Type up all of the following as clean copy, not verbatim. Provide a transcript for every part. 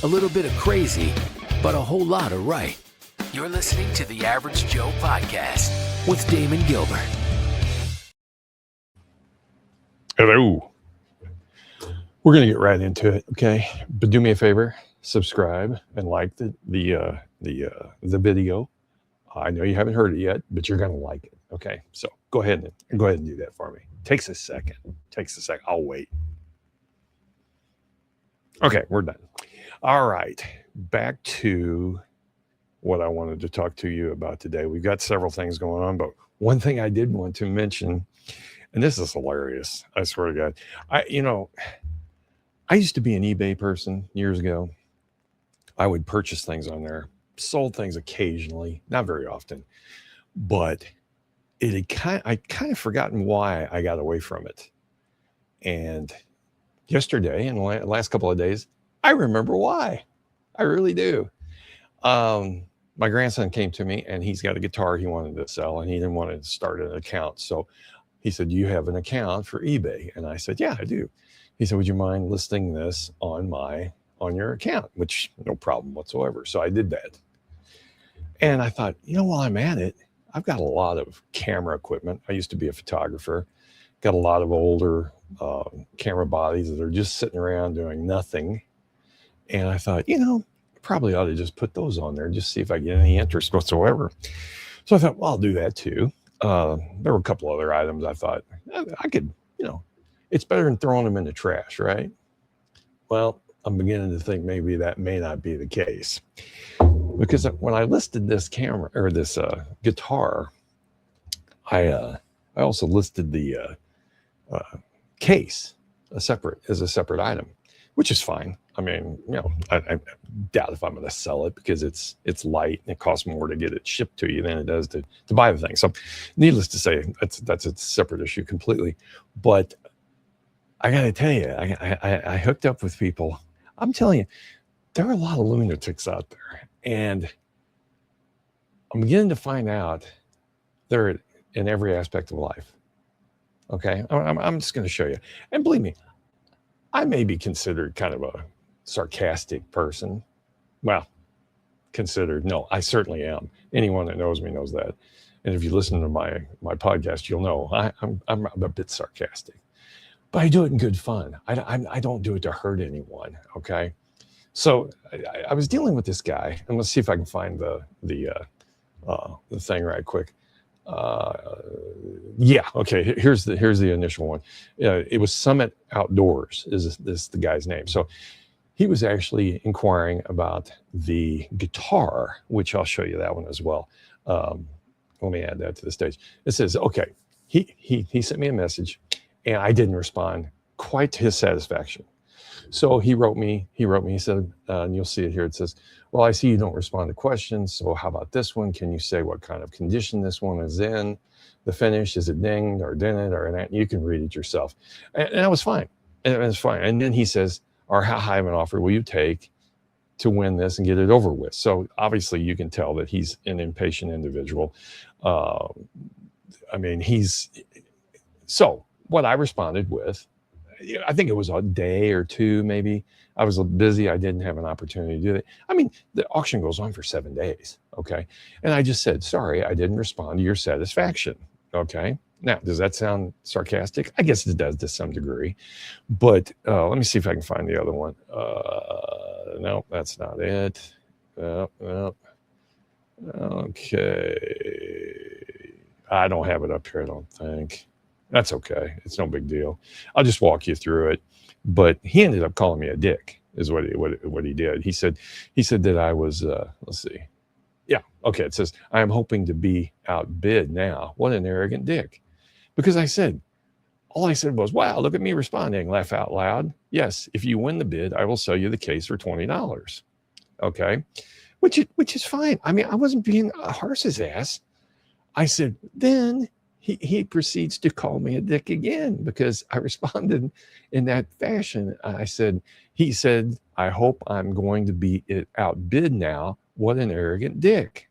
A little bit of crazy, but a whole lot of right. You're listening to the Average Joe Podcast with Damon Gilbert. Hello. We're going to get right into it, okay? But do me a favor, subscribe and like the video. I know you haven't heard it yet, but you're going to like it, okay? So go ahead and do that for me. Takes a second. I'll wait. Okay, we're done. All right, back to what I wanted to talk to you about today. We've got several things going on, but one thing I did want to mention, and this is hilarious, I swear to God. I used to be an eBay person years ago. I would purchase things on there, sold things occasionally, not very often, but I kind of forgotten why I got away from it. And yesterday and the last couple of days, I remember why. I really do. My grandson came to me and he's got a guitar he wanted to sell and he didn't want to start an account. So he said, "Do you have an account for eBay?" And I said, "Yeah, I do." He said, "Would you mind listing this on your account?" Which no problem whatsoever. So I did that. And I thought, while I'm at it, I've got a lot of camera equipment. I used to be a photographer, got a lot of older camera bodies that are just sitting around doing nothing. And I thought, probably ought to just put those on there, just see if I get any interest whatsoever. So I thought, well, I'll do that too. There were a couple other items I thought I could, it's better than throwing them in the trash, right? Well, I'm beginning to think maybe that may not be the case. Because when I listed this camera or this guitar, I also listed the case as a separate item, which is fine. I mean, I doubt if I'm going to sell it because it's light and it costs more to get it shipped to you than it does to buy the thing. So needless to say, that's a separate issue completely. But I got to tell you, I hooked up with people. I'm telling you, there are a lot of lunatics out there. And I'm beginning to find out they're in every aspect of life. Okay? I'm just going to show you. And believe me, I may be considered kind of a sarcastic person. Well, considered. No, I certainly am. Anyone that knows me knows that. And if you listen to my podcast, you'll know I'm a bit sarcastic. But I do it in good fun. I don't do it to hurt anyone, okay? So I was dealing with this guy, and let's see if I can find the thing right quick. Yeah, okay. Here's the initial one. It was Summit Outdoors. Is this the guy's name? So he was actually inquiring about the guitar, which I'll show you that one as well. Let me add that to the stage. It says, okay, he sent me a message, and I didn't respond quite to his satisfaction. So he wrote me, he said, and you'll see it here. It says, "Well, I see you don't respond to questions. So how about this one? Can you say what kind of condition this one is in? The finish, is it dinged or dented or that?" You can read it yourself. And that was fine. And it was fine. And then he says, "Or how high of an offer will you take to win this and get it over with?" So obviously you can tell that he's an impatient individual. So what I responded with, I think it was a day or two, maybe. I was busy. I didn't have an opportunity to do that. I mean, the auction goes on for 7 days, okay? And I just said, "Sorry, I didn't respond to your satisfaction," okay? Now, does that sound sarcastic? I guess it does to some degree. But let me see if I can find the other one. No, that's not it. No. Okay. I don't have it up here, I don't think. That's okay. It's no big deal. I'll just walk you through it. But he ended up calling me a dick, is what he did. He said that I was, let's see. Yeah, okay. It says, "I am hoping to be outbid now." What an arrogant dick. Because all I said was, "Wow, look at me responding, laugh out loud. Yes, if you win the bid, I will sell you the case for $20. Okay? Which is fine. I mean, I wasn't being a horse's ass. I said, then he proceeds to call me a dick again because I responded in that fashion. He said, "I hope I'm going to be outbid now. What an arrogant dick."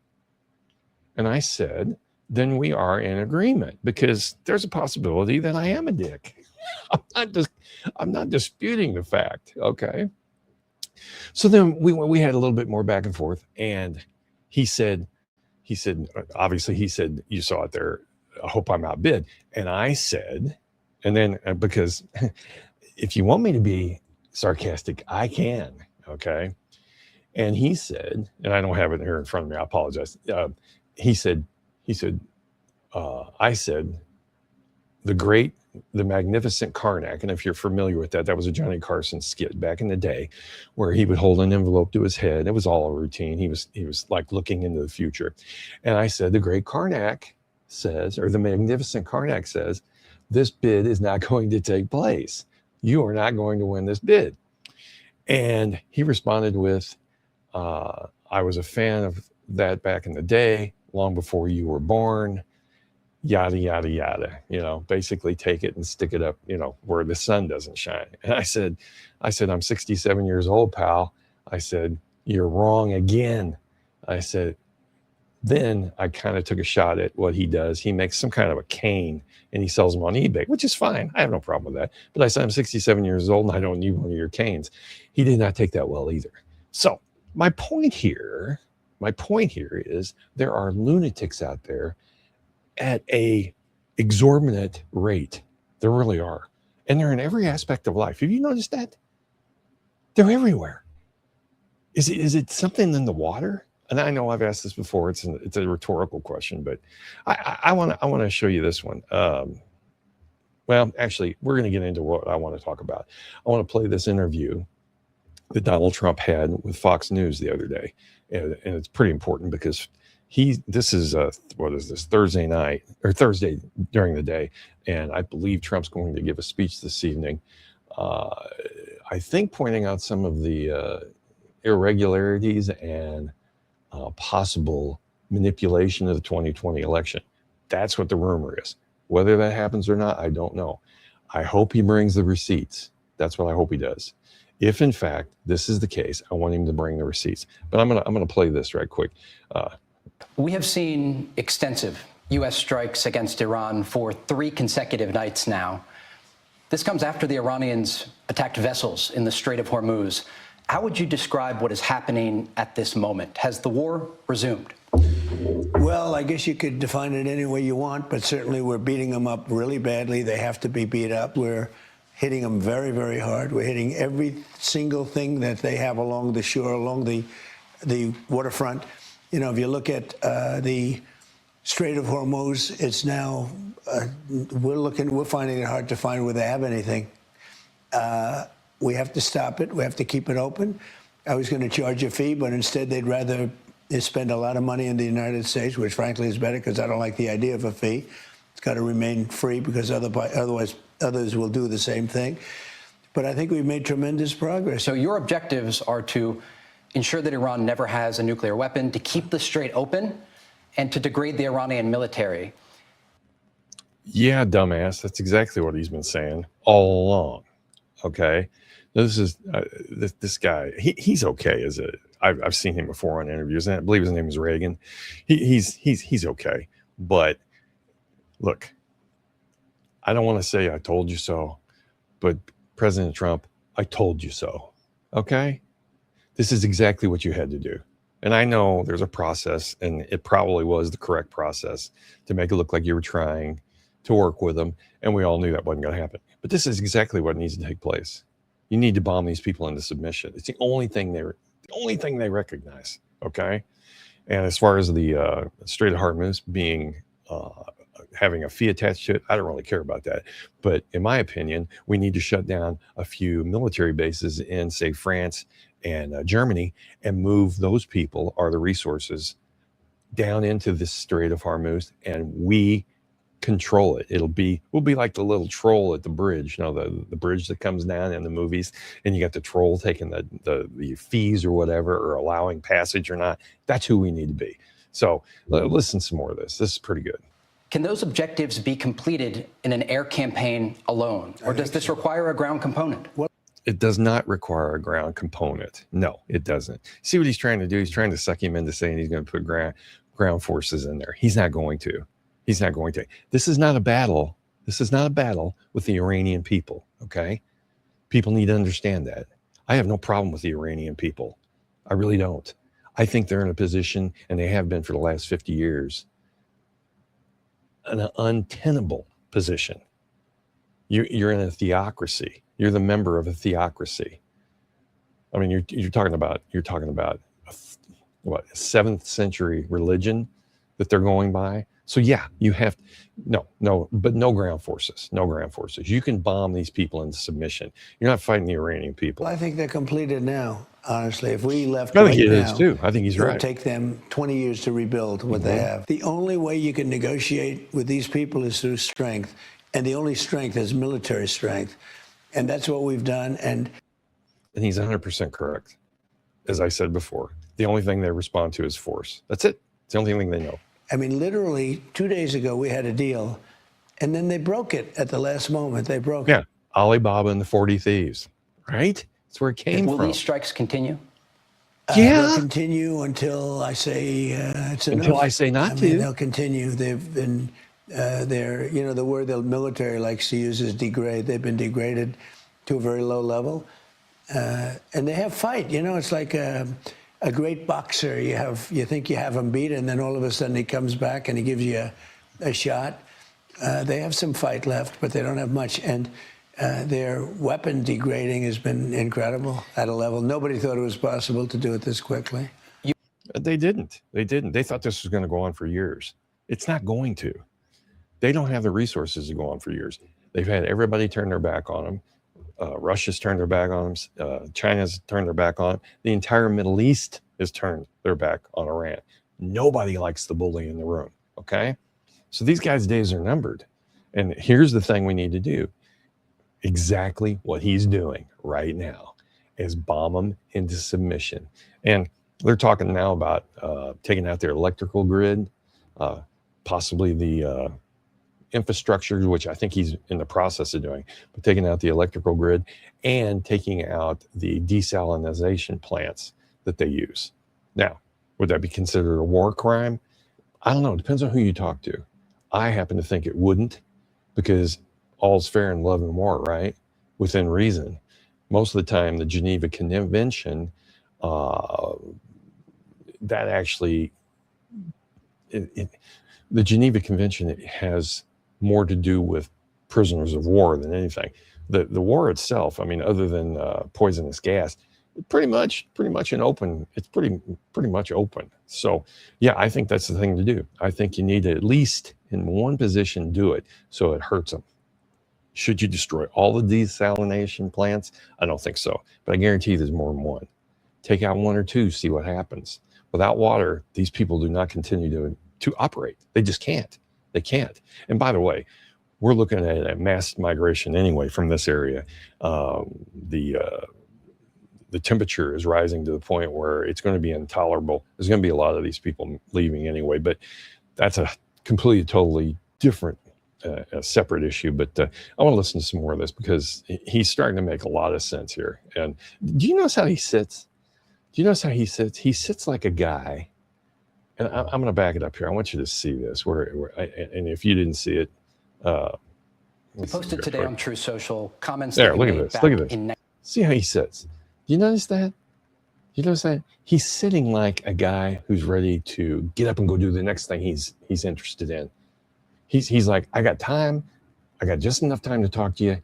And I said, "Then we are in agreement because there's a possibility that I am a dick." I'm not disputing the fact. Okay. So then we had a little bit more back and forth, and he said, obviously he said, you saw it there. I hope I'm outbid. And I said, and then because if you want me to be sarcastic, I can. Okay. And he said, and I don't have it here in front of me. I apologize. He said, I said, the magnificent Karnak. And if you're familiar with that, that was a Johnny Carson skit back in the day where he would hold an envelope to his head. It was all a routine. He was like looking into the future. And I said, the great Karnak says, or the magnificent Karnak says, this bid is not going to take place. You are not going to win this bid. And he responded with, I was a fan of that back in the day, long before you were born. Yada, yada, yada, basically take it and stick it up, where the sun doesn't shine. And I said, I'm 67 years old, pal. I said, you're wrong again. I said, then I kind of took a shot at what he does. He makes some kind of a cane and he sells them on eBay, which is fine. I have no problem with that. But I said, I'm 67 years old and I don't need one of your canes. He did not take that well either. So my point here is there are lunatics out there at a exorbitant rate. There really are. And they're in every aspect of life. Have you noticed that? They're everywhere. Is it something in the water? And I know I've asked this before. It's a rhetorical question, but I want to show you this one. Well, actually, we're going to get into what I want to talk about. I want to play this interview that Donald Trump had with Fox News the other day. And it's pretty important because this is Thursday night or Thursday during the day. And I believe Trump's going to give a speech this evening. I think pointing out some of the irregularities and possible manipulation of the 2020 election. That's what the rumor is. Whether that happens or not, I don't know. I hope he brings the receipts. That's what I hope he does. If in fact this is the case, I want him to bring the receipts. But I'm gonna play this right quick. We have seen extensive U.S. strikes against Iran for 3 consecutive nights now. This comes after the Iranians attacked vessels in the Strait of Hormuz. How would you describe what is happening at this moment? Has the war resumed? Well, I guess you could define it any way you want, but certainly we're beating them up really badly. They have to be beat up. We're hitting them very, very hard. We're hitting every single thing that they have along the shore, along the waterfront. If you look at the Strait of Hormuz, it's now, we're finding it hard to find where they have anything. We have to stop it. We have to keep it open. I was going to charge a fee, but instead they'd rather spend a lot of money in the United States, which frankly is better because I don't like the idea of a fee. It's got to remain free because otherwise others will do the same thing. But I think we've made tremendous progress. So your objectives are to ensure that Iran never has a nuclear weapon, to keep the strait open, and to degrade the Iranian military. Yeah, dumbass. That's exactly what he's been saying all along. Okay. This is this guy. He's okay. I've seen him before on interviews, and I believe his name is Reagan. He's okay. But look, I don't want to say I told you so, but President Trump, I told you so. Okay. This is exactly what you had to do. And I know there's a process, and it probably was the correct process to make it look like you were trying to work with them. And we all knew that wasn't going to happen. But this is exactly what needs to take place. You need to bomb these people into submission. It's the only thing they recognize. Okay. And as far as the Strait of Hormuz being having a fee attached to it, I don't really care about that. But in my opinion, we need to shut down a few military bases in, say, France and Germany, and move those people or the resources down into this Strait of Hormuz, and we control it. We'll be like the little troll at the bridge, the bridge that comes down in the movies, and you got the troll taking the fees or whatever, or allowing passage or not. That's who we need to be. So listen some more of this. This is pretty good. Can those objectives be completed in an air campaign alone, or does this require a ground component? It does not require a ground component. No, it doesn't. See what he's trying to do? He's trying to suck him into saying he's going to put ground forces in there. He's not going to. He's not going to. This is not a battle. This is not a battle with the Iranian people, okay? People need to understand that. I have no problem with the Iranian people. I really don't. I think they're in a position, and they have been for the last 50 years, an untenable position. You're in a theocracy. You're the member of a theocracy. I mean, you're talking about a 7th century religion that they're going by. So yeah, you have but no ground forces. No ground forces. You can bomb these people into submission. You're not fighting the Iranian people. Well, I think they're completed now. Honestly, if we left I think right it now, is too. I think he's it right. would take them 20 years to rebuild what they have. The only way you can negotiate with these people is through strength, and the only strength is military strength, and that's what we've done. And he's 100% correct. As I said before, the only thing they respond to is force. That's it. It's the only thing they know. I mean, literally 2 days ago we had a deal, and then they broke it at the last moment. They broke it. Yeah, Alibaba and the 40 Thieves, right? That's where it came Will from. these strikes continue? They'll continue until I say it's enough. Until I say not to. They'll continue. They've been, the word the military likes to use is degrade. They've been degraded to a very low level. And they have fight. It's like a great boxer. You think you have him beat, and then all of a sudden he comes back and he gives you a shot. They have some fight left, but they don't have much. And their weapon degrading has been incredible at a level. Nobody thought it was possible to do it this quickly. They didn't. They thought this was going to go on for years. It's not going to. They don't have the resources to go on for years. They've had everybody turn their back on them. Russia's turned their back on them. China's turned their back on them. The entire Middle East has turned their back on Iran. Nobody likes the bully in the room, okay? So these guys' days are numbered. And here's the thing we need to do. Exactly what he's doing right now is bomb them into submission. And they're talking now about taking out their electrical grid, possibly the infrastructure, which I think he's in the process of doing, but taking out the electrical grid and taking out the desalination plants that they use. Now, would that be considered a war crime? I don't know. It depends on who you talk to. I happen to think it wouldn't, because all's fair in love and war, right? Within reason. Most of the time, the Geneva Convention, that actually, the Geneva Convention has more to do with prisoners of war than anything. The war itself, I mean, other than poisonous gas, pretty much an open. It's pretty much open. So yeah, I think that's the thing to do. I think you need to at least in one position do it so it hurts them. Should you destroy all the desalination plants? I don't think so, but I guarantee there's more than one. Take out one or two, see what happens. Without water, these people do not continue to operate. They just can't. They can't. And by the way, we're looking at a mass migration anyway from this area. The temperature is rising to the point where it's going to be intolerable. There's going to be a lot of these people leaving anyway, but that's a completely, totally different, a separate issue. But I want to listen to some more of this because he's starting to make a lot of sense here. And do you notice how he sits? Do you notice how he sits? He sits like a guy. And I'm going to back it up here. I want you to see this. And if you didn't see it, we posted today on True Social comments. There, look at this. Look at this. See how he sits. Do you notice that? You notice that? He's sitting like a guy who's ready to get up and go do the next thing he's interested in. He's like, I got time. I got just enough time to talk to you.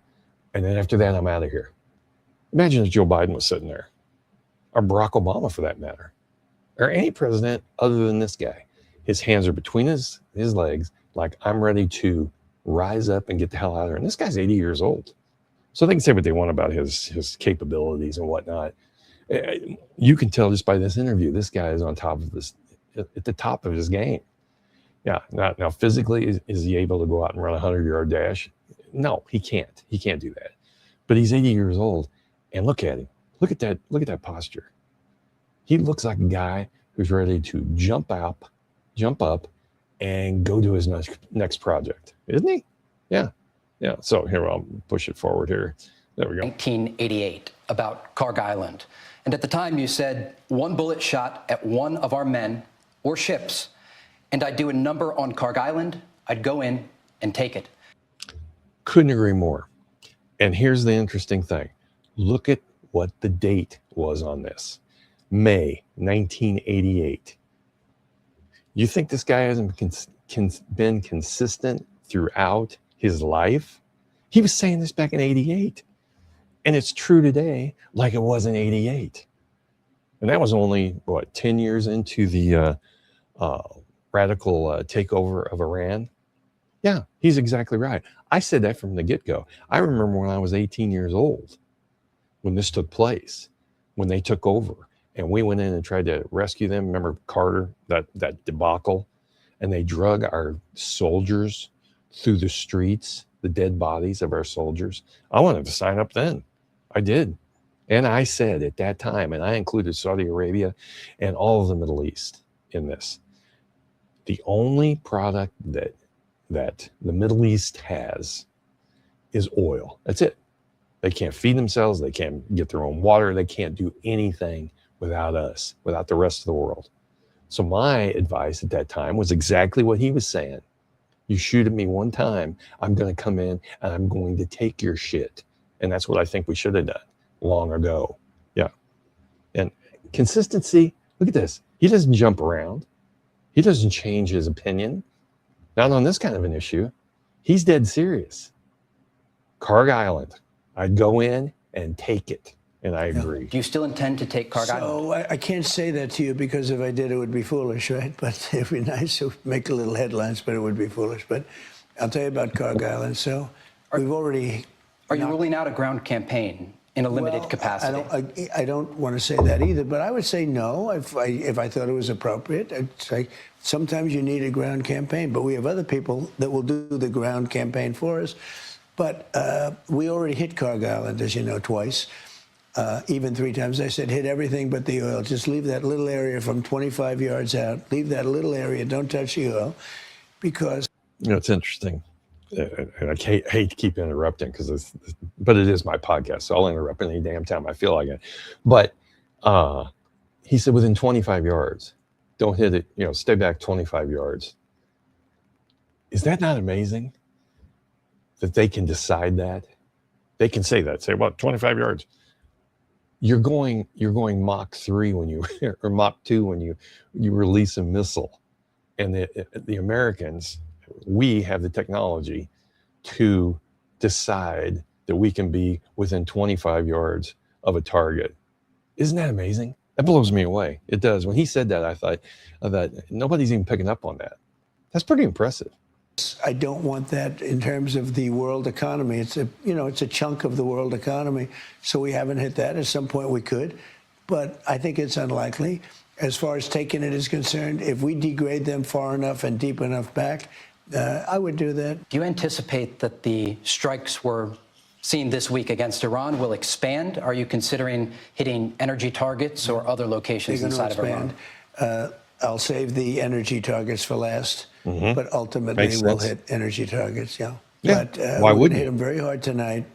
And then after that, I'm out of here. Imagine if Joe Biden was sitting there, or Barack Obama for that matter, or any president other than this guy. His hands are between his legs, like, I'm ready to rise up and get the hell out of there. And this guy's 80 years old. So they can say what they want about his capabilities and whatnot. You can tell just by this interview, this guy is on top of this, at the top of his game. Yeah. Now physically, is he able to go out and run a 100-yard dash? No, he can't. He can't do that. But he's 80 years old, and look at him. Look at that posture. He looks like a guy who's ready to jump up, and go to his next project, isn't he? Yeah. So here, I'll push it forward here. There we go. 1988, about Carg Island. And at the time you said, one bullet shot at one of our men or ships, and I'd do a number on Carg Island, I'd go in and take it. Couldn't agree more. And here's the interesting thing. Look at what the date was on this. May 1988. You think this guy hasn't been consistent throughout his life? He was saying this back in 88. And it's true today like it was in 88. And that was only, 10 years into the radical takeover of Iran? Yeah, he's exactly right. I said that from the get-go. I remember when I was 18 years old, when this took place, when they took over, and we went in and tried to rescue them. Remember Carter, that debacle? And they drug our soldiers through the streets, the dead bodies of our soldiers. I wanted to sign up then. I did. And I said at that time, and I included Saudi Arabia and all of the Middle East in this, the only product that the Middle East has is oil. That's it. They can't feed themselves. They can't get their own water. They can't do anything without us, without the rest of the world. So my advice at that time was exactly what he was saying. You shoot at me one time, I'm going to come in and I'm going to take your shit. And that's what I think we should have done long ago. Yeah. And consistency, look at this. He doesn't jump around. He doesn't change his opinion. Not on this kind of an issue. He's dead serious. Karg Island, I'd go in and take it. And I agree. Do you still intend to take Karg Island? So I can't say that to you because if I did, it would be foolish, right? But it'd be nice to make a little headlines, but it would be foolish. But I'll tell you about Karg Island. So we've already... Are you ruling out a ground campaign in a limited capacity? I don't want to say that either, but I would say no if I thought it was appropriate. I'd say sometimes you need a ground campaign, but we have other people that will do the ground campaign for us. But we already hit Karg Island, as you know, twice, even 3 times. I said, hit everything but the oil. Just leave that little area from 25 yards out. Leave that little area. Don't touch the oil, because... You know, it's interesting. And I hate to keep interrupting but it is my podcast, so I'll interrupt any damn time I feel like it. But he said within 25 yards, don't hit it, stay back 25 yards. Is that not amazing that they can decide that? They can say that, say, 25 yards. You're going Mach 3 when you, or Mach 2 when you release a missile. And the Americans, we have the technology to decide that we can be within 25 yards of a target. Isn't that amazing? That blows me away. It does. When he said that, I thought nobody's even picking up on that. That's pretty impressive. I don't want that in terms of the world economy. It's a chunk of the world economy. So we haven't hit that. At some point we could, but I think it's unlikely. As far as taking it is concerned, if we degrade them far enough and deep enough back, I would do that. Do you anticipate that the strikes we're seeing this week against Iran will expand? Are you considering hitting energy targets or other locations inside of Iran? I'll save the energy targets for last, but ultimately we'll hit energy targets, yeah. But why we're going wouldn't to hit them very hard tonight.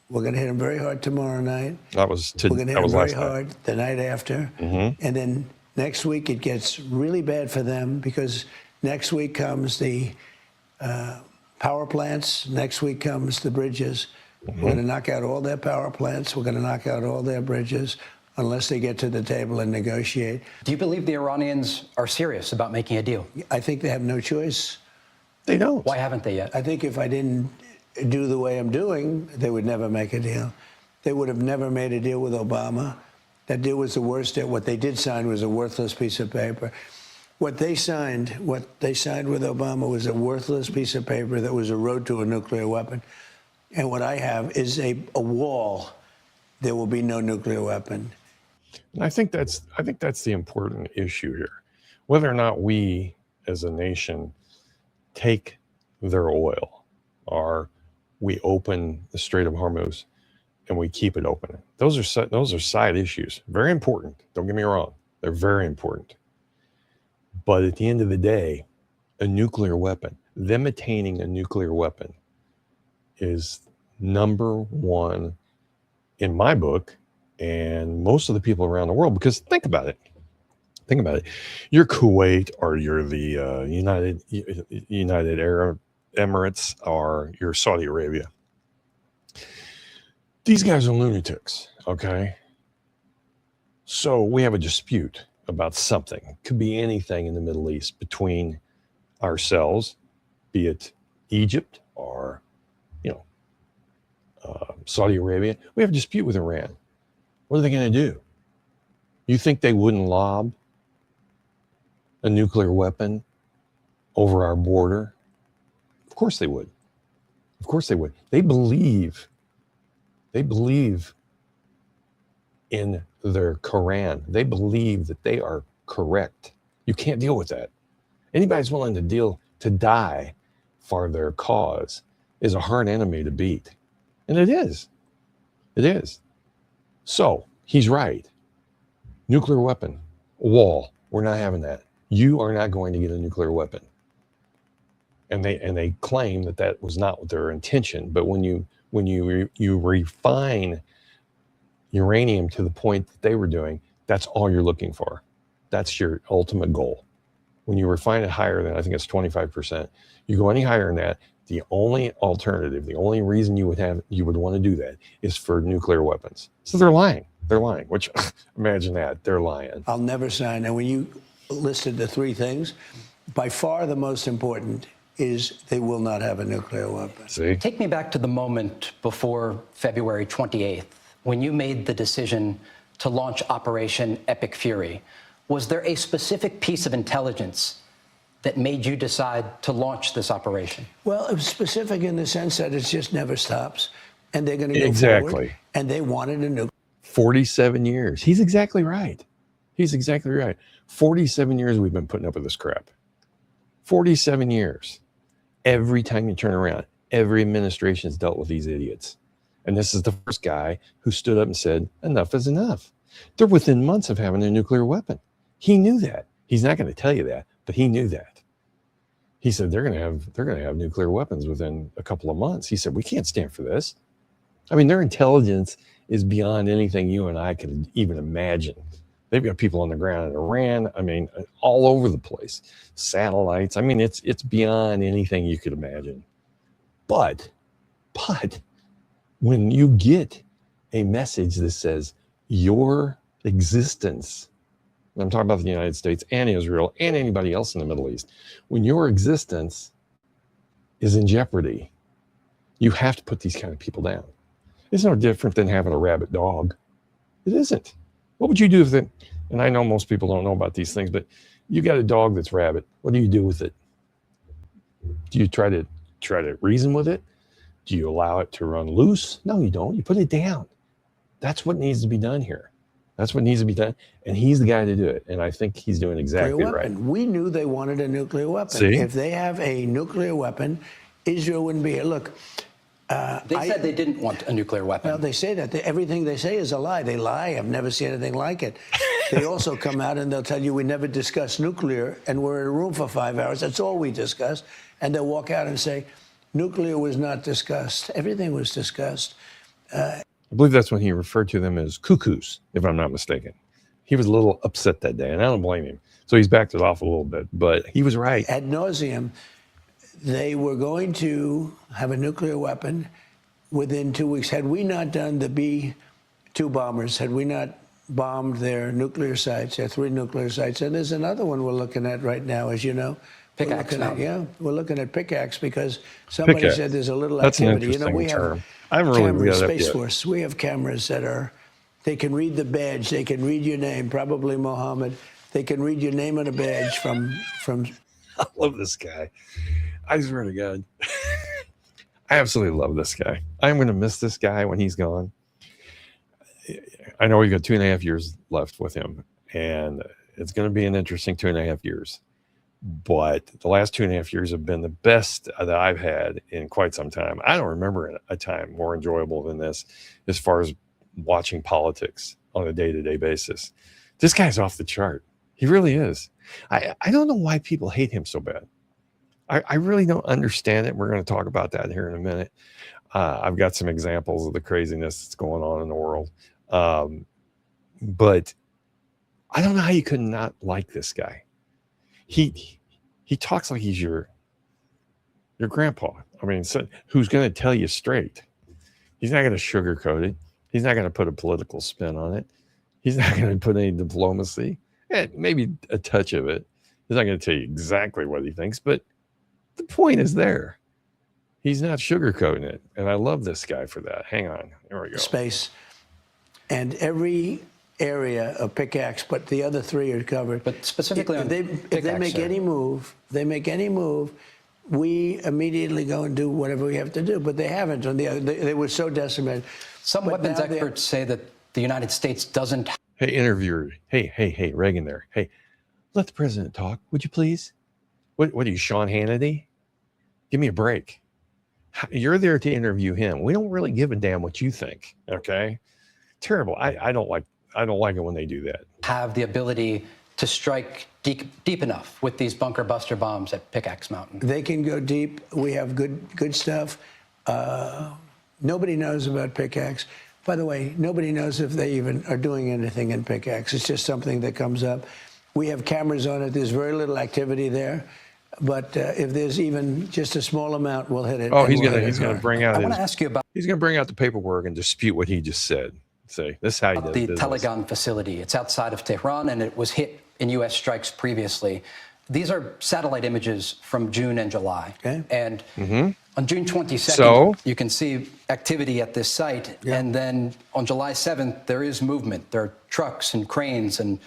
We're going to hit them very hard tomorrow night. That was We're going to hit them very hard the night after. And then next week it gets really bad for them because next week comes the power plants. Next week comes the bridges. We're going to knock out all their power plants. We're going to knock out all their bridges unless they get to the table and negotiate. Do you believe the Iranians are serious about making a deal? I think they have no choice. They don't. Why haven't they yet? I think if I didn't do the way I'm doing, they would never make a deal. They would have never made a deal with Obama. That deal was the worst deal. What they did sign was a worthless piece of paper. What they signed with Obama was a worthless piece of paper that was a road to a nuclear weapon. And what I have is a wall. There will be no nuclear weapon. And I think that's the important issue here. Whether or not we as a nation take their oil, or we open the Strait of Hormuz and we keep it open. Those are side issues. Very important. Don't get me wrong. They're very important. But at the end of the day, a nuclear weapon, them attaining a nuclear weapon, is number one in my book and most of the people around the world. Because think about it. You're Kuwait, or you're the United Arab Emirates, or you're Saudi Arabia. These guys are lunatics, okay? So we have a dispute about something. Could be anything in the Middle East between ourselves, be it Egypt or, Saudi Arabia. We have a dispute with Iran. What are they going to do? You think they wouldn't lob a nuclear weapon over our border? Of course they would. Of course they would. They believe in their Quran. They believe that they are correct. You can't deal with that. Anybody's willing to die for their cause is a hard enemy to beat. And it is. It is. So he's right. Nuclear weapon, wall. We're not having that. You are not going to get a nuclear weapon. And they claim that was not their intention. But when you refine uranium to the point that they were doing, that's all you're looking for. That's your ultimate goal. When you refine it higher than, I think it's 25%, you go any higher than that, the only alternative, the only reason you would want to do that is for nuclear weapons. So they're lying. They're lying, which imagine that. They're lying. I'll never sign. And when you listed the three things, by far the most important is they will not have a nuclear weapon. See? Take me back to the moment before February 28th, when you made the decision to launch Operation Epic Fury. Was there a specific piece of intelligence that made you decide to launch this operation? Well, it was specific in the sense that it just never stops, and they're going to go forward. And they wanted a nuclear. 47 years. He's exactly right. He's exactly right. 47 years we've been putting up with this crap. 47 years. Every time you turn around, every administration has dealt with these idiots. And this is the first guy who stood up and said, enough is enough. They're within months of having a nuclear weapon. He knew that. He's not going to tell you that, but he knew that. He said they're going to have nuclear weapons within a couple of months. He said we can't stand for this. I mean, their intelligence is beyond anything you and I can even imagine. They've got people on the ground in Iran. I mean, all over the place. Satellites. I mean, it's beyond anything you could imagine. But when you get a message that says your existence, I'm talking about the United States and Israel and anybody else in the Middle East, when your existence is in jeopardy, you have to put these kind of people down. It's no different than having a rabid dog. It isn't. What would you do with it? And I know most people don't know about these things, but you got a dog that's rabid. What do you do with it? Do you try to reason with it? Do you allow it to run loose? No, you don't. You put it down. That's what needs to be done here. That's what needs to be done. And he's the guy to do it. And I think he's doing exactly right. We knew they wanted a nuclear weapon. See? If they have a nuclear weapon, Israel wouldn't be here. Look, they said they didn't want a nuclear weapon. Well, they say that. Everything they say is a lie. They lie. I've never seen anything like it. They also come out and they'll tell you we never discussed nuclear, and we're in a room for 5 hours. That's all we discussed. And they'll walk out and say, nuclear was not discussed. Everything was discussed. I believe that's when he referred to them as cuckoos, if I'm not mistaken. He was a little upset that day, and I don't blame him. So he's backed it off a little bit, but he was right. Ad nauseum, they were going to have a nuclear weapon within 2 weeks. Had we not done the B-2 bombers, had we not bombed their nuclear sites, their 3 nuclear sites, and there's another one we're looking at right now, as you know. Pickaxe now. We're looking at Pickaxe because somebody said there's a little activity. That's an interesting we have term. I haven't really cameras, read it Space yet. Force. We have cameras that they can read the badge, they can read your name, probably Mohammed. They can read your name on a badge from. I love this guy. I swear to God. I absolutely love this guy. I'm going to miss this guy when he's gone. I know we've got 2.5 years left with him, and it's going to be an interesting 2.5 years. But the last 2.5 years have been the best that I've had in quite some time. I don't remember a time more enjoyable than this as far as watching politics on a day-to-day basis. This guy's off the chart. He really is. I don't know why people hate him so bad. I really don't understand it. We're going to talk about that here in a minute. I've got some examples of the craziness that's going on in the world. But I don't know how you could not like this guy. He talks like he's your grandpa. I mean, who's going to tell you straight. He's not going to sugarcoat it. He's not going to put a political spin on it. He's not going to put any diplomacy. Maybe a touch of it. He's not going to tell you exactly what he thinks, but the point is there. He's not sugarcoating it. And I love this guy for that. Hang on. Here we go. Space. And every area of pickaxe, but the other three are covered. But specifically if they make any move, we immediately go and do whatever we have to do. But they haven't. They were so decimated. Some weapons experts say that the United States doesn't. Hey, interviewer. Hey, Reagan there. Hey, let the president talk, would you please? What are you, Sean Hannity? Give me a break. You're there to interview him. We don't really give a damn what you think. Okay? Terrible. I don't like it when they do that. Have the ability to strike deep enough with these bunker buster bombs at Pickaxe Mountain. They can go deep. We have good stuff. Nobody knows about Pickaxe. By the way, nobody knows if they even are doing anything in Pickaxe. It's just something that comes up. We have cameras on it. There's very little activity there. But if there's even just a small amount, we'll hit it. Oh, he's gonna bring out. I want to ask you about. He's gonna bring out the paperwork and dispute what he just said. Say this is how he does the business. Telegon facility. It's outside of Tehran, and it was hit in U.S. strikes previously. These are satellite images from June and July. Okay. And on June 22nd, you can see activity at this site. Yeah. And then on July 7th, there is movement. There are trucks and cranes, and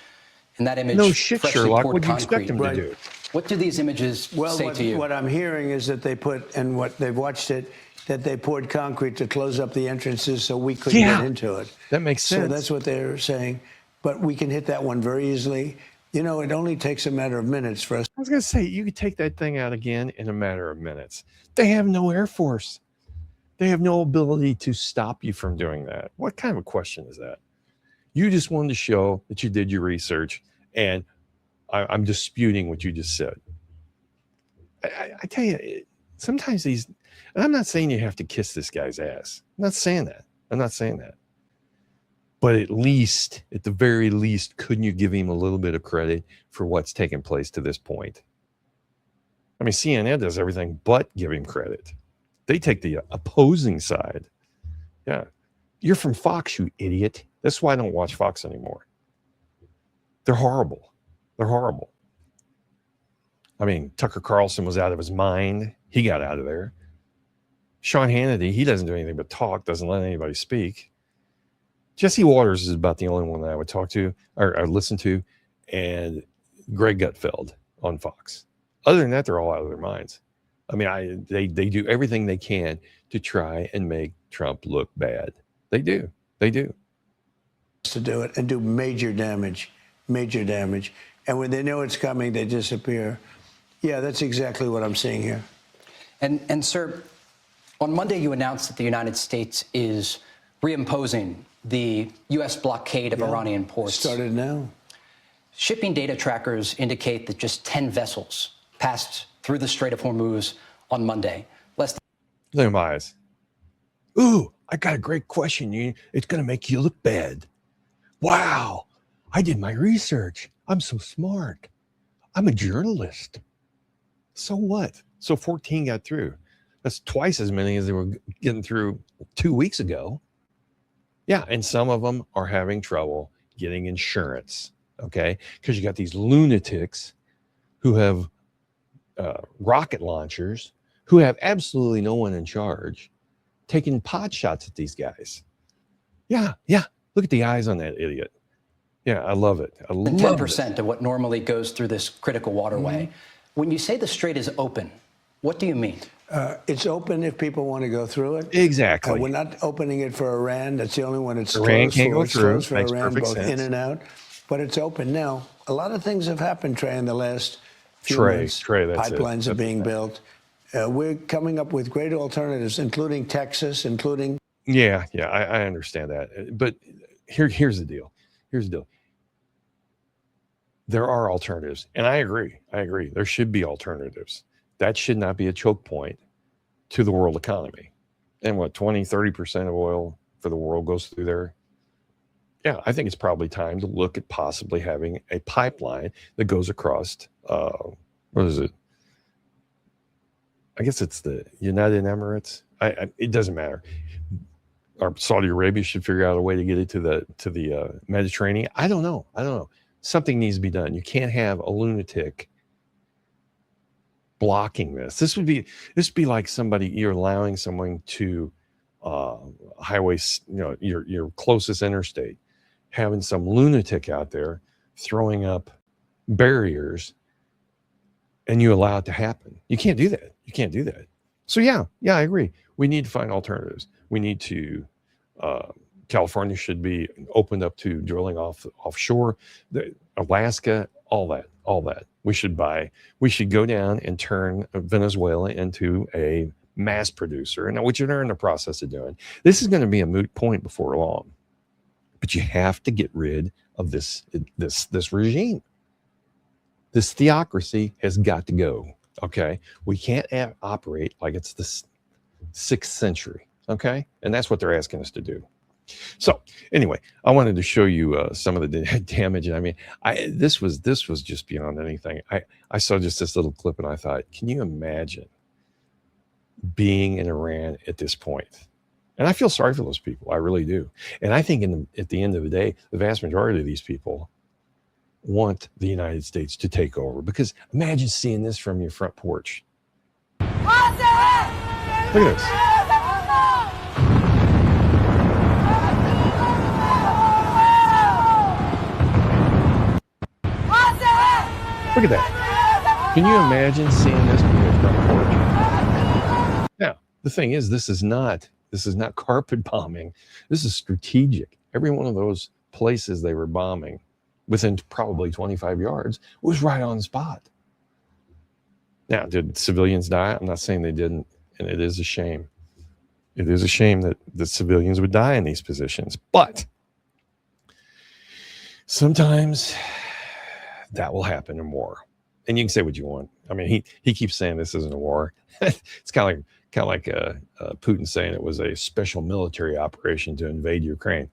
in that image, no shit, Sherlock. What do you concrete. expect him to do? What do these images say to you? What I'm hearing is that they put, and what they've watched it, that they poured concrete to close up the entrances so we couldn't get into it. That makes sense. So that's what they're saying. But we can hit that one very easily. You know, it only takes a matter of minutes for us. I was going to say, you could take that thing out again in a matter of minutes. They have no Air Force. They have no ability to stop you from doing that. What kind of a question is that? You just wanted to show that you did your research, and I'm disputing what you just said. I tell you, sometimes these, and I'm not saying you have to kiss this guy's ass. I'm not saying that. But at the very least, couldn't you give him a little bit of credit for what's taken place to this point? I mean, CNN does everything but give him credit. They take the opposing side. Yeah. You're from Fox, you idiot. That's why I don't watch Fox anymore. They're horrible. I mean, Tucker Carlson was out of his mind. He got out of there. Sean Hannity, he doesn't do anything but talk, doesn't let anybody speak. Jesse Waters is about the only one that I would talk to or listen to, and Greg Gutfeld on Fox. Other than that, they're all out of their minds. I mean, they do everything they can to try and make Trump look bad. They do. To do it and do major damage. And when they know it's coming, they disappear. Yeah, that's exactly what I'm seeing here. And sir, on Monday, you announced that the United States is reimposing the U.S. blockade of Iranian ports. Started now. Shipping data trackers indicate that just 10 vessels passed through the Strait of Hormuz on Monday. Look at my eyes. Ooh, I got a great question. It's going to make you look bad. Wow, I did my research. I'm so smart. I'm a journalist. So what? So 14 got through. That's twice as many as they were getting through 2 weeks ago. Yeah, and some of them are having trouble getting insurance, okay? Because you got these lunatics who have rocket launchers, who have absolutely no one in charge, taking pot shots at these guys. Yeah. Look at the eyes on that idiot. Yeah, I love it. I love 10% of what normally goes through this critical waterway. When you say the strait is open, what do you mean? It's open if people want to go through it. Exactly. We're not opening it for Iran. That's the only one it's Iran closed can't for. go It's through. closed for Makes Iran, perfect both sense. in and out. But it's open now. A lot of things have happened, Trey, in the last few months. Trey, that's Pipelines are being built. We're coming up with great alternatives, including Texas, including. Yeah, I understand that. But here's the deal. There are alternatives. And I agree. There should be alternatives. That should not be a choke point to the world economy. And 20-30% of oil for the world goes through there. Yeah, I think it's probably time to look at possibly having a pipeline that goes across, what is it? I guess it's the United Emirates. It doesn't matter. or Saudi Arabia should figure out a way to get it to the Mediterranean. I don't know. Something needs to be done. You can't have a lunatic blocking this. This would be like you're allowing someone to highways, your closest interstate, having some lunatic out there throwing up barriers, and you allow it to happen. You can't do that. So yeah, I agree. We need to find alternatives. We need to. California should be opened up to drilling offshore. Alaska, all that. We should go down and turn Venezuela into a mass producer, and which they're in the process of doing. This is going to be a moot point before long. But you have to get rid of this regime. This theocracy has got to go. Okay, we can't operate like it's the 6th century. Okay, and that's what they're asking us to do. So anyway, I wanted to show you some of the damage. And I mean, this was just beyond anything. I saw just this little clip, and I thought, can you imagine being in Iran at this point? And I feel sorry for those people. I really do. And I think at the end of the day, the vast majority of these people want the United States to take over. Because imagine seeing this from your front porch. Look at this. Look at that. Can you imagine seeing this from your front porch? Now, the thing is, this is not carpet bombing. This is strategic. Every one of those places they were bombing within probably 25 yards was right on the spot. Now, did civilians die? I'm not saying they didn't, and it is a shame. It is a shame that the civilians would die in these positions, but sometimes that will happen in war. And you can say what you want. I mean, he keeps saying this isn't a war. It's kind of like Putin saying it was a special military operation to invade Ukraine.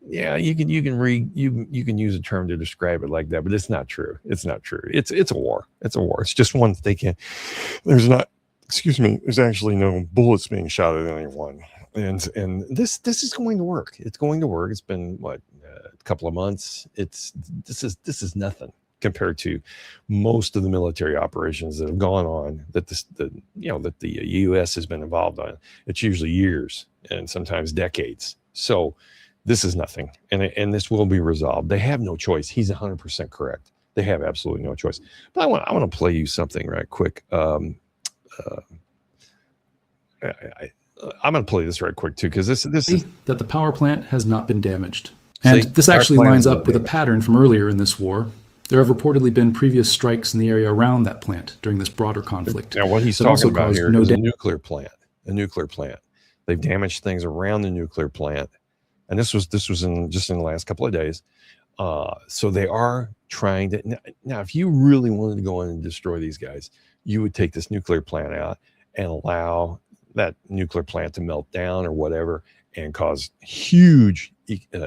Yeah, you can use a term to describe it like that, but it's not true. It's not true. It's a war. It's a war. It's just one that they can't. There's actually no bullets being shot at anyone. And this is going to work. It's going to work. It's been a couple of months. This is nothing compared to most of the military operations that have gone on that the U.S. has been involved on. It's usually years and sometimes decades. So this is nothing, and this will be resolved. They have no choice. He's 100% correct. They have absolutely no choice. But I want to play you something right quick. I'm going to play this right quick too, because this is that the power plant has not been damaged. And this actually lines up with a pattern from earlier in this war. There have reportedly been previous strikes in the area around that plant during this broader conflict. Now, what he's talking about here is a nuclear plant. A nuclear plant. They've damaged things around the nuclear plant, and this was just in the last couple of days. So they are trying to now. If you really wanted to go in and destroy these guys, you would take this nuclear plant out and allow that nuclear plant to melt down or whatever, and cause huge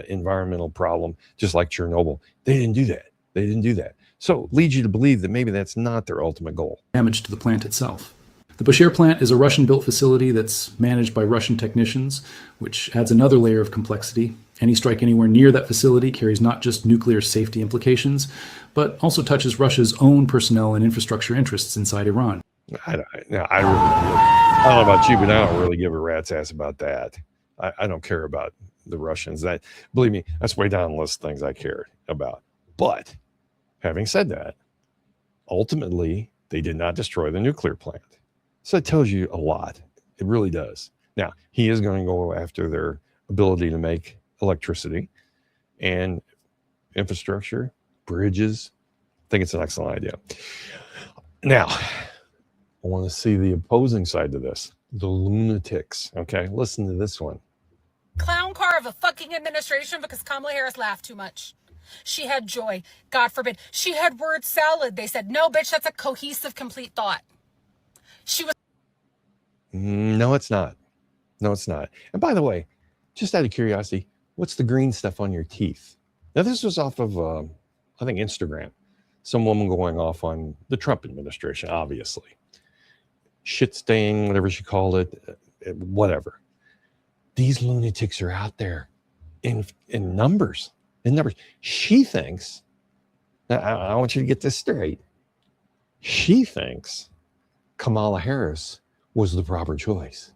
environmental problem, just like Chernobyl. They didn't do that. So it leads you to believe that maybe that's not their ultimate goal. Damage to the plant itself. The Bushehr plant is a Russian-built facility that's managed by Russian technicians, which adds another layer of complexity. Any strike anywhere near that facility carries not just nuclear safety implications, but also touches Russia's own personnel and infrastructure interests inside Iran. I don't know about you, but I don't really give a rat's ass about that. I don't care about the Russians. Believe me, that's way down the list of things I care about. But having said that, ultimately, they did not destroy the nuclear plant. So it tells you a lot. It really does. Now, he is going to go after their ability to make electricity and infrastructure, bridges. I think it's an excellent idea. Now, I want to see the opposing side to this, the lunatics. Okay, listen to this one. Clown car of a fucking administration because Kamala Harris laughed too much. She had joy. God forbid. She had word salad. They said, no, bitch, that's a cohesive, complete thought. She was. No, it's not. No, it's not. And by the way, just out of curiosity, what's the green stuff on your teeth? Now, this was off of, I think, Instagram. Some woman going off on the Trump administration, obviously. Shit stain, whatever she called it, whatever. These lunatics are out there in numbers. In numbers. She thinks, now I want you to get this straight. She thinks Kamala Harris was the proper choice.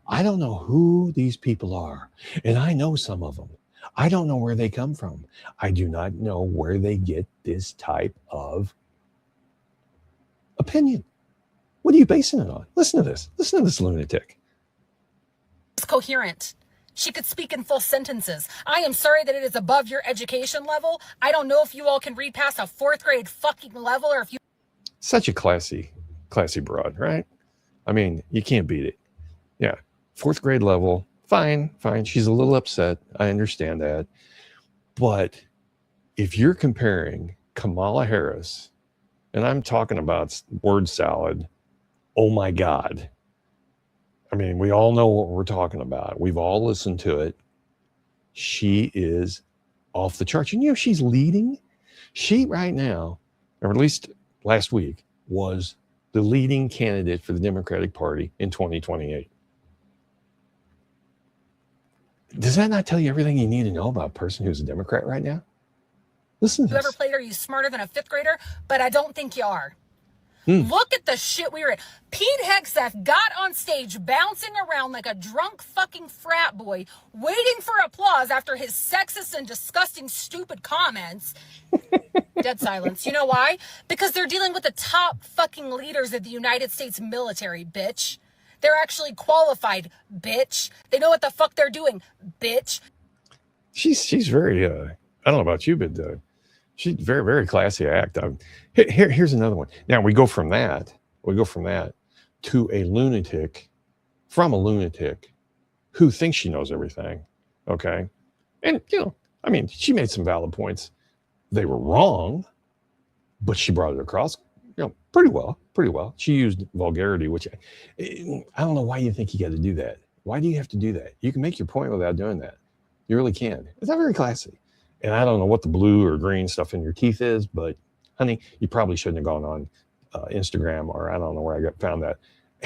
I don't know who these people are, and I know some of them. I don't know where they come from. I do not know where they get this type of opinion. What are you basing it on? Listen to this. Listen to this lunatic. It's coherent. She could speak in full sentences. I am sorry that it is above your education level. I don't know if you all can read past a 4th grade fucking level, or if you... Such a classy broad, right? I mean, you can't beat it. Yeah. 4th grade level. Fine. She's a little upset. I understand that. But if you're comparing Kamala Harris, and I'm talking about word salad, oh my God. I mean, we all know what we're talking about. We've all listened to it. She is off the charts. And she's leading. She right now, or at least last week, was the leading candidate for the Democratic Party in 2028. Does that not tell you everything you need to know about a person who's a Democrat right now? Listen to this. ever played Are You Smarter Than a 5th Grader? But I don't think you are. Look at the shit we were in. Pete Hegseth got on stage bouncing around like a drunk fucking frat boy, waiting for applause after his sexist and disgusting stupid comments. Dead silence. You know why? Because they're dealing with the top fucking leaders of the United States military, bitch. They're actually qualified, bitch. They know what the fuck they're doing, bitch. She's very, I don't know about you, but she's very, very classy act. Here's another one. Now we go from that to a lunatic, from a lunatic who thinks she knows everything. Okay. And, I mean, she made some valid points. They were wrong, but she brought it across, pretty well. She used vulgarity, which I don't know why you think you got to do that. Why do you have to do that? You can make your point without doing that. You really can. It's not very classy. And I don't know what the blue or green stuff in your teeth is, but honey, you probably shouldn't have gone on Instagram, or I don't know where I found that.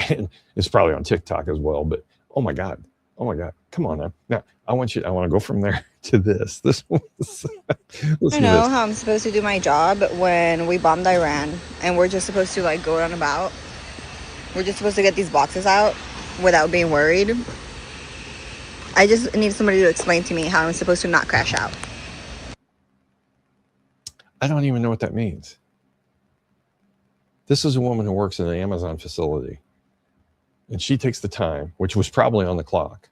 And it's probably on TikTok as well. But oh my God, come on now. Now I want to go from there to this. This was, I know how I'm supposed to do my job when we bombed Iran, and we're just supposed to go on about. We're just supposed to get these boxes out without being worried. I just need somebody to explain to me how I'm supposed to not crash out. I don't even know what that means. This is a woman who works in an Amazon facility, and she takes the time, which was probably on the clock,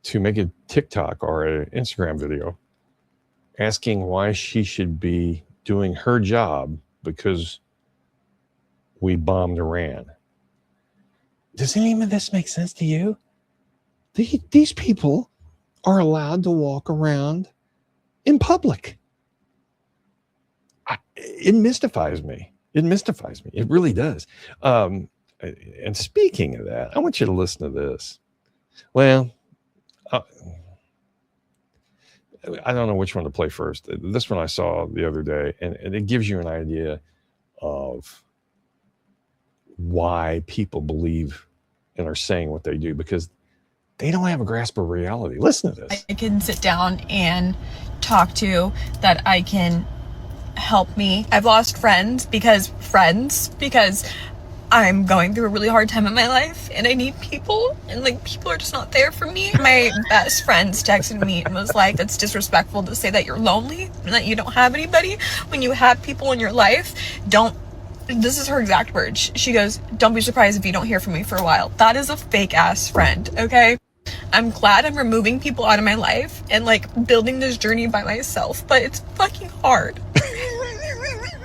to make a TikTok or an Instagram video asking why she should be doing her job because we bombed Iran. Does any of this make sense to you? These people are allowed to walk around in public. It mystifies me. It really does. And speaking of that, I want you to listen to this. Well, I don't know which one to play first. This one I saw the other day, and it gives you an idea of why people believe and are saying what they do, because they don't have a grasp of reality. Listen to this. I can sit down and talk to, that I can help me. I've lost friends because I'm going through a really hard time in my life and I need people, and people are just not there for me. My best friends texted me and was like, that's disrespectful to say that you're lonely and that you don't have anybody when you have people in your life. This is her exact words. She goes, don't be surprised if you don't hear from me for a while. That is a fake ass friend, okay? I'm glad I'm removing people out of my life and building this journey by myself, but it's fucking hard.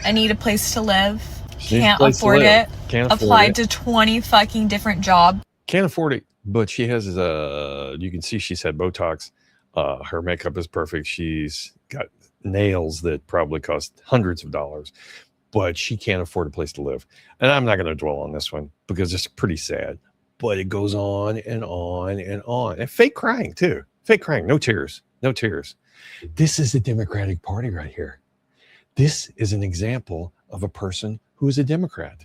I need a place to live. Can't afford it. Applied to 20 fucking different jobs. Can't afford it, but she has you can see she's had Botox. Her makeup is perfect. She's got nails that probably cost hundreds of dollars, but she can't afford a place to live. And I'm not going to dwell on this one because it's pretty sad, but it goes on and on and on. And fake crying too. Fake crying. No tears. This is the Democratic Party right here. This is an example of a person who is a Democrat.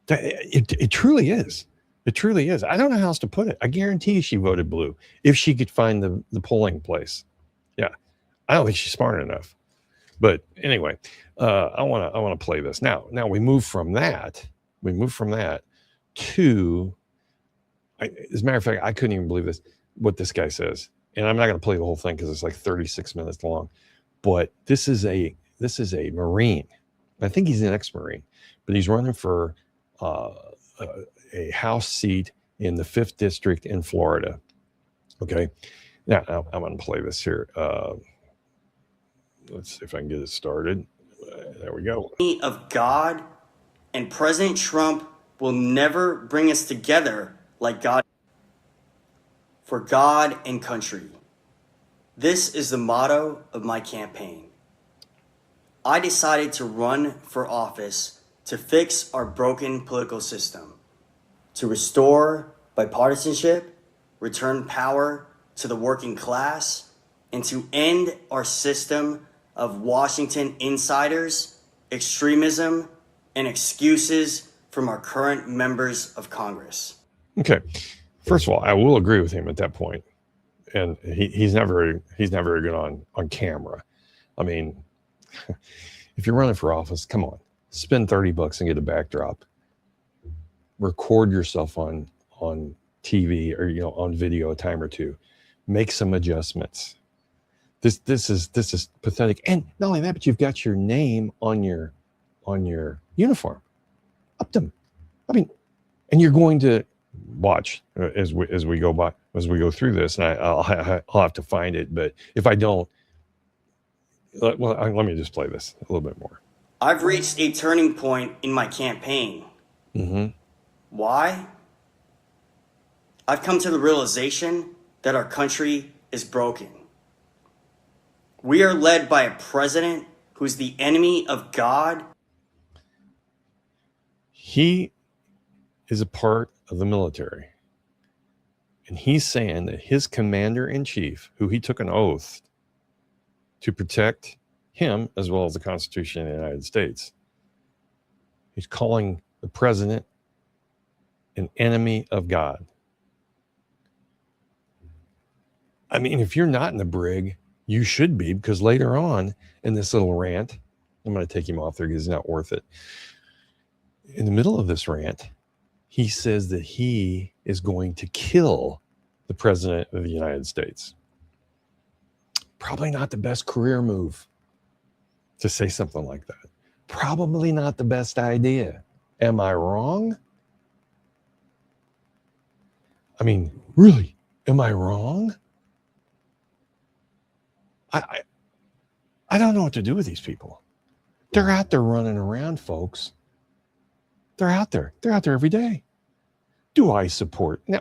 It truly is. It truly is. I don't know how else to put it. I guarantee she voted blue if she could find the polling place. Yeah, I don't think she's smart enough. But anyway, I want to play this now. Now we move from that. To, as a matter of fact, I couldn't even believe this. What this guy says, and I'm not going to play the whole thing because it's like 36 minutes long. But this is a Marine. I think he's an ex-Marine, but he's running for a House seat in the 5th District in Florida. Okay, now I'm going to play this here. Let's see if I can get it started. There we go. Of God, and President Trump will never bring us together like God. For God and country. This is the motto of my campaign. I decided to run for office to fix our broken political system, to restore bipartisanship, return power to the working class, and to end our system of Washington insiders, extremism, and excuses from our current members of Congress. Okay. First of all, I will agree with him at that point. And he's not very good on camera. I mean, if you're running for office, come on, spend $30 and get a backdrop. Record yourself on TV or on video a time or two. Make some adjustments. This is pathetic. And not only that, but you've got your name on your uniform. Up them. I mean, and you're going to watch as we go through this, and I'll have to find it. But if I don't, let me just play this a little bit more. I've reached a turning point in my campaign. Mm-hmm. Why? I've come to the realization that our country is broken. We are led by a president who's the enemy of God. He is a part of the military. And he's saying that his commander-in-chief, who he took an oath to protect him as well as the Constitution of the United States, he's calling the president an enemy of God. I mean, if you're not in the brig, you should be, because later on in this little rant, I'm going to take him off there because it's not worth it. In the middle of this rant, he says that he is going to kill the president of the United States. Probably not the best career move to say something like that. Probably not the best idea. Am I wrong? I mean, really, am I wrong? I don't know what to do with these people. They're out there running around, folks. They're out there. They're out there every day. Do I support? No,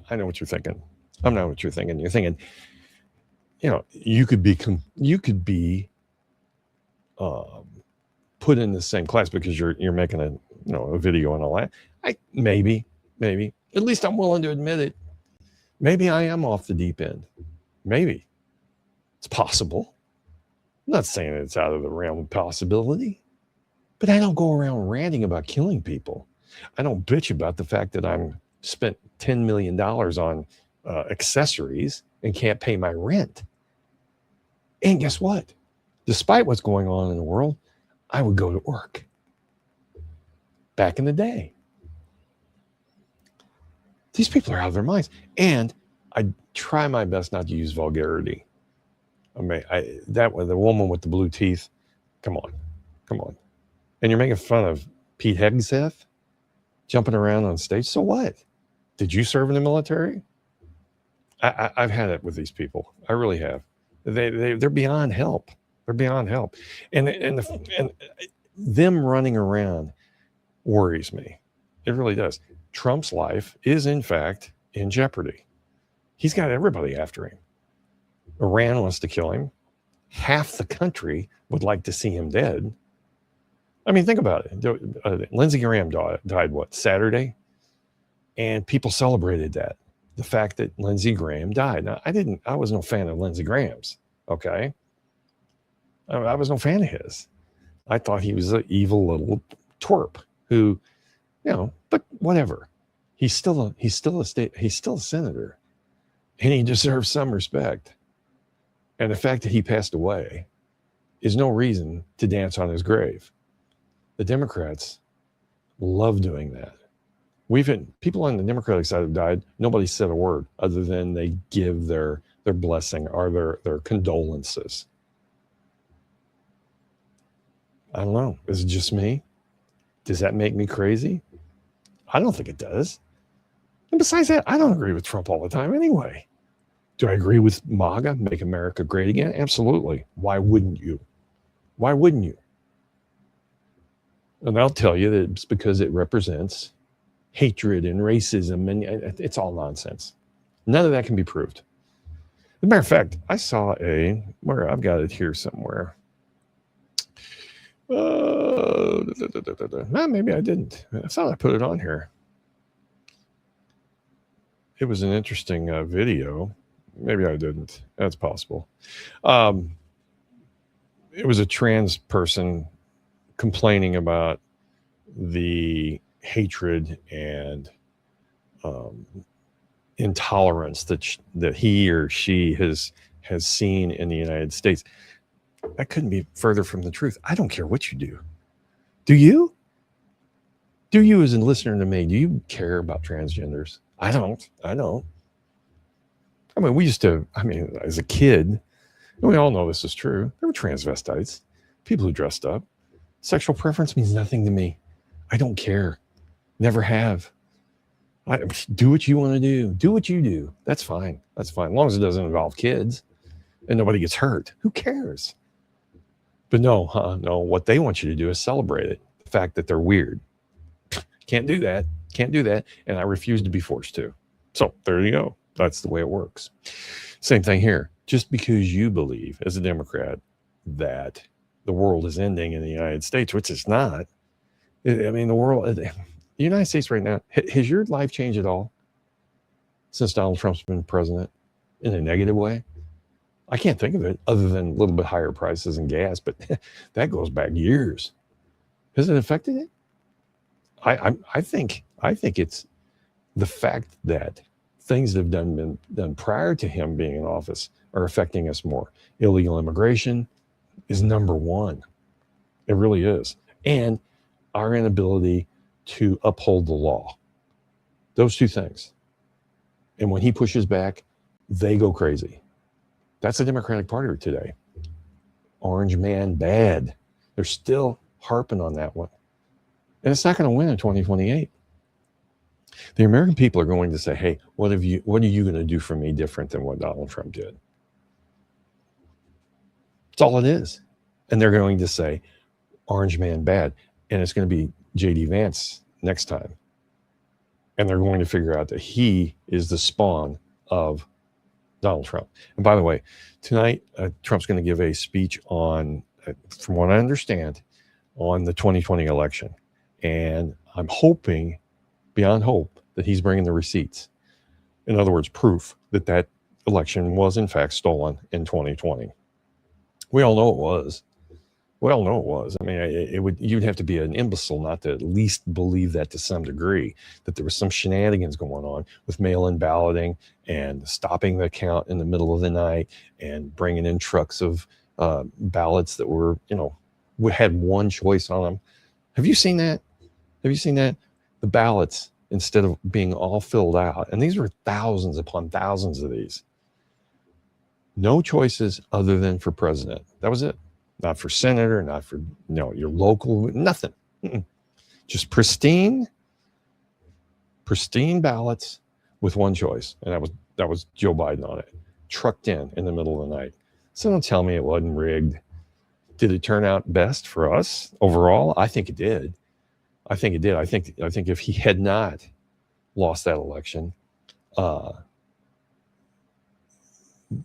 I know what you're thinking. I'm not what you're thinking. You're thinking, you could be put in the same class because you're making a video and all that. Maybe. At least I'm willing to admit it. Maybe I am off the deep end. Maybe. It's possible. I'm not saying it's out of the realm of possibility. But I don't go around ranting about killing people. I don't bitch about the fact that I'm spent $10 million on accessories and can't pay my rent. And guess what? Despite what's going on in the world, I would go to work. Back in the day. These people are out of their minds. And I try my best not to use vulgarity. I mean, the woman with the blue teeth, come on. And you're making fun of Pete Hegseth jumping around on stage. So what? Did you serve in the military? I've had it with these people. I really have. They're beyond help. They're beyond help. And them running around worries me. It really does. Trump's life is, in fact, in jeopardy. He's got everybody after him. Iran wants to kill him. Half the country would like to see him dead. I mean, think about it. Lindsey Graham died, Saturday? And people celebrated that. The fact that Lindsey Graham died. Now, I was no fan of Lindsey Graham's, okay? I was no fan of his. I thought he was an evil little twerp who, but whatever. He's still a senator, and he deserves some respect. And the fact that he passed away is no reason to dance on his grave. The Democrats love doing that. We've had people on the Democratic side have died. Nobody said a word other than they give their blessing or their condolences. I don't know. Is it just me? Does that make me crazy? I don't think it does. And besides that, I don't agree with Trump all the time anyway. Do I agree with MAGA, Make America Great Again? Absolutely. Why wouldn't you? Why wouldn't you? And I'll tell you that it's because it represents hatred and racism, and it's all nonsense. None of that can be proved. As a matter of fact, I saw where I've got it here somewhere. No, maybe I didn't. I thought I put it on here. It was an interesting video. Maybe I didn't. That's possible. It was a trans person complaining about the hatred and intolerance that he or she has seen in the United States. That couldn't be further from the truth. I don't care what you do. Do you? Do you, as a listener to me, do you care about transgenders? I don't. I mean, as a kid, and we all know this is true, there were transvestites, people who dressed up. Sexual preference means nothing to me. I don't care. Never have. Do what you want to do. Do what you do. That's fine. That's fine. As long as it doesn't involve kids and nobody gets hurt. Who cares? But no, what they want you to do is celebrate it. The fact that they're weird. Can't do that. Can't do that. And I refuse to be forced to. So there you go. That's the way it works. Same thing here. Just because you believe as a Democrat that the world is ending in the United States, which it's not. I mean, the United States right now, has your life changed at all since Donald Trump's been president in a negative way? I can't think of it other than a little bit higher prices in gas, but that goes back years. Has it affected it? I think it's the fact that things that have been done prior to him being in office are affecting us more. Illegal immigration is number one. It really is. And our inability to uphold the law. Those two things. And when he pushes back, they go crazy. That's the Democratic Party today. Orange man bad. They're still harping on that one. And it's not going to win in 2028. The American people are going to say, hey, what are you going to do for me different than what Donald Trump did? That's all it is. And they're going to say, orange man bad. And it's going to be J.D. Vance next time. And they're going to figure out that he is the spawn of Donald Trump. And by the way, tonight, Trump's going to give a speech on, from what I understand, on the 2020 election. And I'm hoping, beyond hope, that he's bringing the receipts. In other words, proof that that election was, in fact, stolen in 2020. We all know it was. I mean, you'd have to be an imbecile not to at least believe that to some degree, that there was some shenanigans going on with mail-in balloting and stopping the count in the middle of the night and bringing in trucks of ballots that were, we had one choice on them. Have you seen that? The ballots, instead of being all filled out, and these were thousands upon thousands of these, no choices other than for president. That was it. Not for senator, not for your local, nothing. Just pristine ballots with one choice, and that was Joe Biden on it, trucked in the middle of the night. So don't tell me it wasn't rigged. Did it turn out best for us overall? I think it did. I think if he had not lost that election,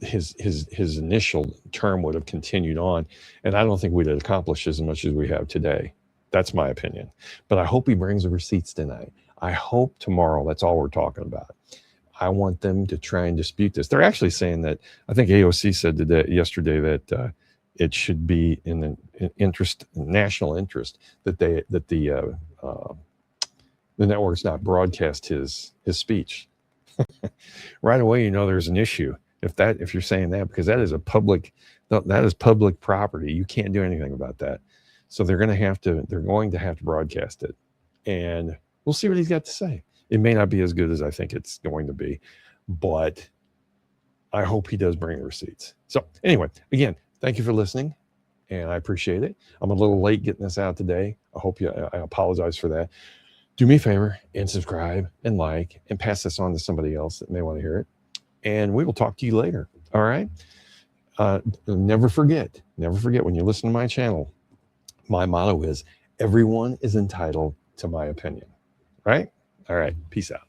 his initial term would have continued on, and I don't think we'd have accomplished as much as we have today. That's my opinion. But I hope he brings the receipts tonight. I hope tomorrow. That's all we're talking about. I want them to try and dispute this. They're actually saying that, I think AOC said yesterday that it should be in the national interest that the the network's not broadcast his speech. Right away, you know there's an issue if you're saying that, because that is public property. You can't do anything about that. So they're going to have to broadcast it, and we'll see what he's got to say. It may not be as good as I think it's going to be, but I hope he does bring the receipts. So anyway, again, thank you for listening, and I appreciate it. I'm a little late getting this out today. I apologize for that. Do me a favor and subscribe and like and pass this on to somebody else that may want to hear it. And we will talk to you later. All right. Never forget when you listen to my channel, my motto is everyone is entitled to my opinion. Right? All right. Peace out.